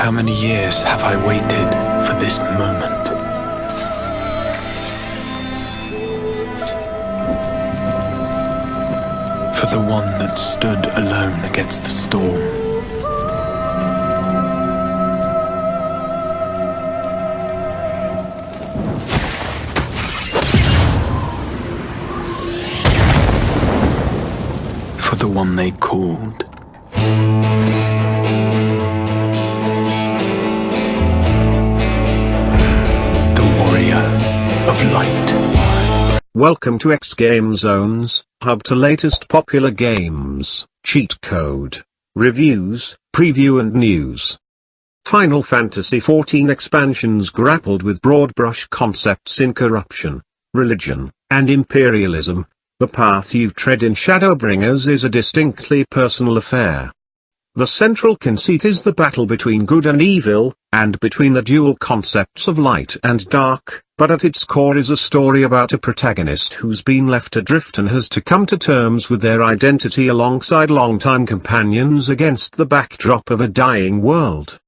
How many years have I waited for this moment? For the one that stood alone against the storm. For the one they called of light. Welcome to xGameZones, hub to latest popular games, cheat code, reviews, preview and news. Final Fantasy XIV expansions grappled with broad brush concepts in corruption, religion, and imperialism. The path you tread in Shadowbringers is a distinctly personal affair. The central conceit is the battle between good and evil, and between the dual concepts of light and dark, but at its core is a story about a protagonist who's been left adrift and has to come to terms with their identity alongside longtime companions against the backdrop of a dying world.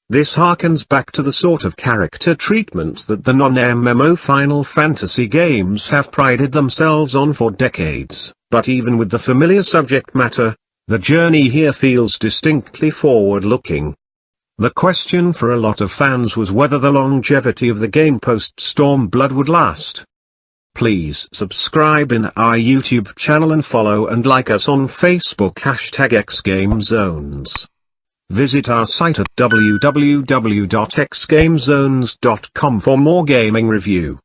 This harkens back to the sort of character treatment that the non-MMO Final Fantasy games have prided themselves on for decades, but even with the familiar subject matter, the journey here feels distinctly forward-looking. The question for a lot of fans was whether the longevity of the game post-Stormblood would last. Please subscribe in our YouTube channel and follow and like us on Facebook #xGameZones. Visit our site at www.xgamezones.com for more gaming review.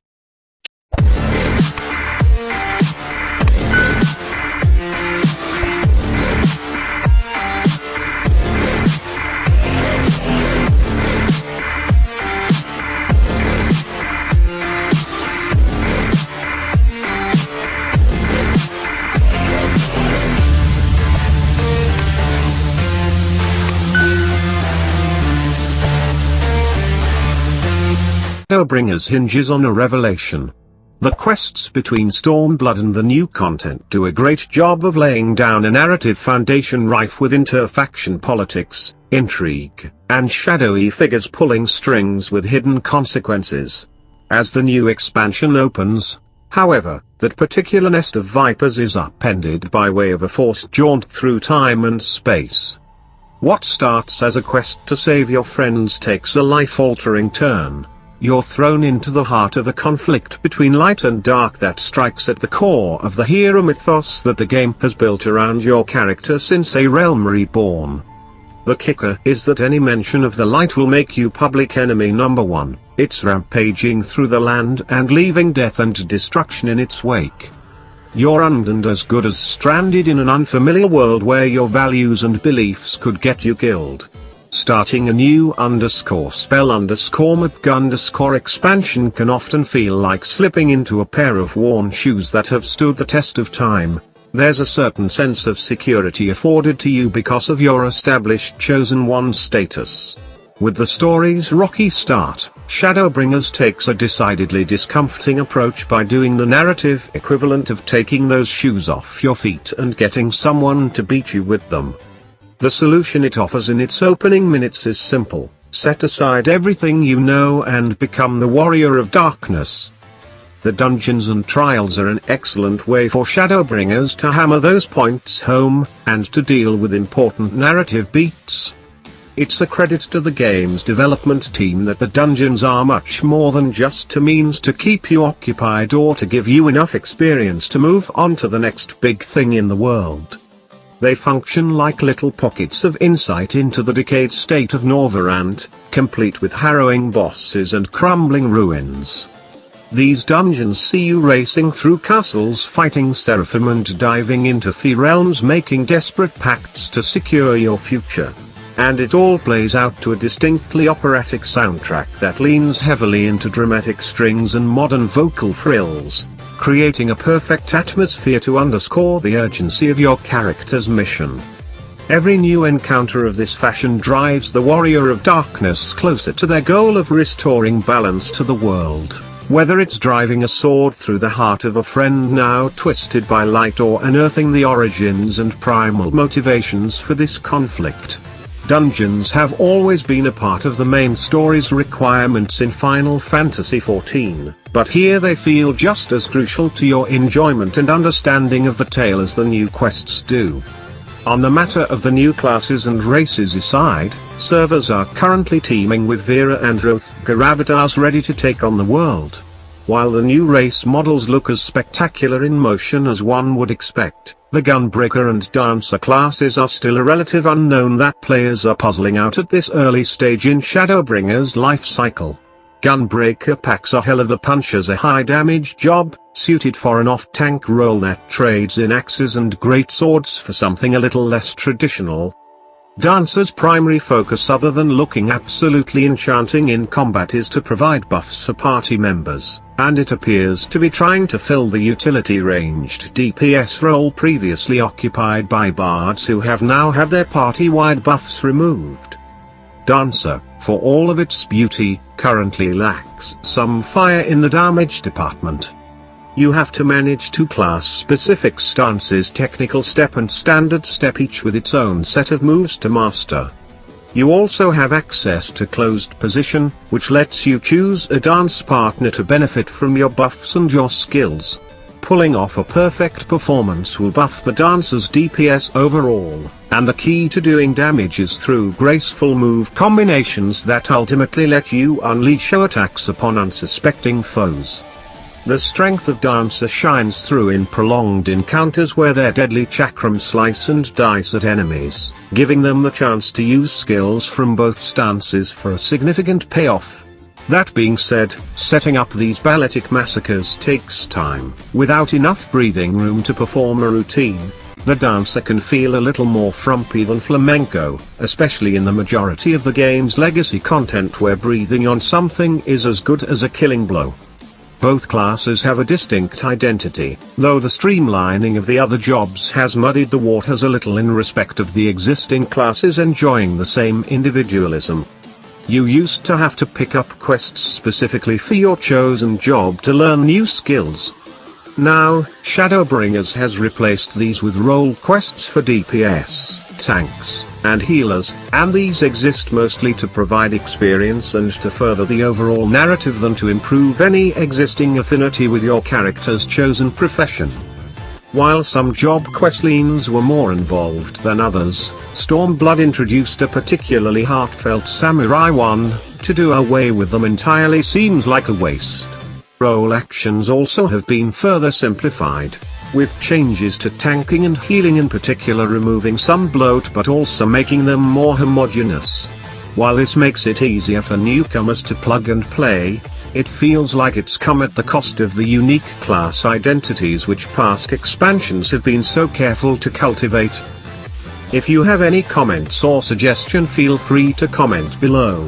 Shadowbringers hinges on a revelation. The quests between Stormblood and the new content do a great job of laying down a narrative foundation rife with inter-faction politics, intrigue, and shadowy figures pulling strings with hidden consequences. As the new expansion opens, however, that particular nest of vipers is upended by way of a forced jaunt through time and space. What starts as a quest to save your friends takes a life-altering turn. You're thrown into the heart of a conflict between light and dark that strikes at the core of the hero mythos that the game has built around your character since A Realm Reborn. The kicker is that any mention of the light will make you public enemy number one. It's rampaging through the land and leaving death and destruction in its wake. You're armed and as good as stranded in an unfamiliar world where your values and beliefs could get you killed. Starting a new _spell_map_ expansion can often feel like slipping into a pair of worn shoes that have stood the test of time. There's a certain sense of security afforded to you because of your established Chosen One status. With the story's rocky start, Shadowbringers takes a decidedly discomforting approach by doing the narrative equivalent of taking those shoes off your feet and getting someone to beat you with them. The solution it offers in its opening minutes is simple: set aside everything you know and become the warrior of darkness. The dungeons and trials are an excellent way for Shadowbringers to hammer those points home, and to deal with important narrative beats. It's a credit to the game's development team that the dungeons are much more than just a means to keep you occupied or to give you enough experience to move on to the next big thing in the world. They function like little pockets of insight into the decayed state of Norvrant, complete with harrowing bosses and crumbling ruins. These dungeons see you racing through castles, fighting seraphim and diving into fey realms, making desperate pacts to secure your future. And it all plays out to a distinctly operatic soundtrack that leans heavily into dramatic strings and modern vocal frills, creating a perfect atmosphere to underscore the urgency of your character's mission. Every new encounter of this fashion drives the warrior of darkness closer to their goal of restoring balance to the world, whether it's driving a sword through the heart of a friend now twisted by light or unearthing the origins and primal motivations for this conflict. Dungeons have always been a part of the main story's requirements in Final Fantasy XIV, but here they feel just as crucial to your enjoyment and understanding of the tale as the new quests do. On the matter of the new classes and races aside, servers are currently teeming with Vera and Hrothgar avatars ready to take on the world. While the new race models look as spectacular in motion as one would expect, the Gunbreaker and Dancer classes are still a relative unknown that players are puzzling out at this early stage in Shadowbringers' life cycle. Gunbreaker packs a hell of a punch as a high-damage job, suited for an off-tank role that trades in axes and greatswords for something a little less traditional. Dancer's primary focus other than looking absolutely enchanting in combat is to provide buffs for party members, and it appears to be trying to fill the utility-ranged DPS role previously occupied by bards who have now had their party-wide buffs removed. Dancer, for all of its beauty, currently lacks some fire in the damage department. You have to manage two class-specific stances, technical step and standard step, each with its own set of moves to master. You also have access to closed position, which lets you choose a dance partner to benefit from your buffs and your skills. Pulling off a perfect performance will buff the dancer's DPS overall, and the key to doing damage is through graceful move combinations that ultimately let you unleash your attacks upon unsuspecting foes. The strength of Dancer shines through in prolonged encounters where their deadly chakram slice and dice at enemies, giving them the chance to use skills from both stances for a significant payoff. That being said, setting up these balletic massacres takes time. Without enough breathing room to perform a routine, the Dancer can feel a little more frumpy than flamenco, especially in the majority of the game's legacy content where breathing on something is as good as a killing blow. Both classes have a distinct identity, though the streamlining of the other jobs has muddied the waters a little in respect of the existing classes enjoying the same individualism. You used to have to pick up quests specifically for your chosen job to learn new skills. Now, Shadowbringers has replaced these with role quests for DPS, tanks, and healers, and these exist mostly to provide experience and to further the overall narrative than to improve any existing affinity with your character's chosen profession. While some job questlines were more involved than others, Stormblood introduced a particularly heartfelt samurai one. To do away with them entirely seems like a waste. Role actions also have been further simplified, with changes to tanking and healing in particular removing some bloat but also making them more homogeneous. While this makes it easier for newcomers to plug and play, it feels like it's come at the cost of the unique class identities which past expansions have been so careful to cultivate. If you have any comments or suggestion, feel free to comment below.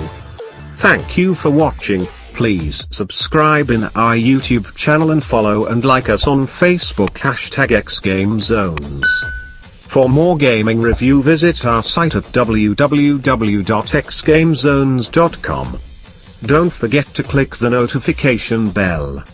Thank you for watching. Please subscribe in our YouTube channel and follow and like us on Facebook #xGameZones. For more gaming review, visit our site at www.xgamezones.com. Don't forget to click the notification bell.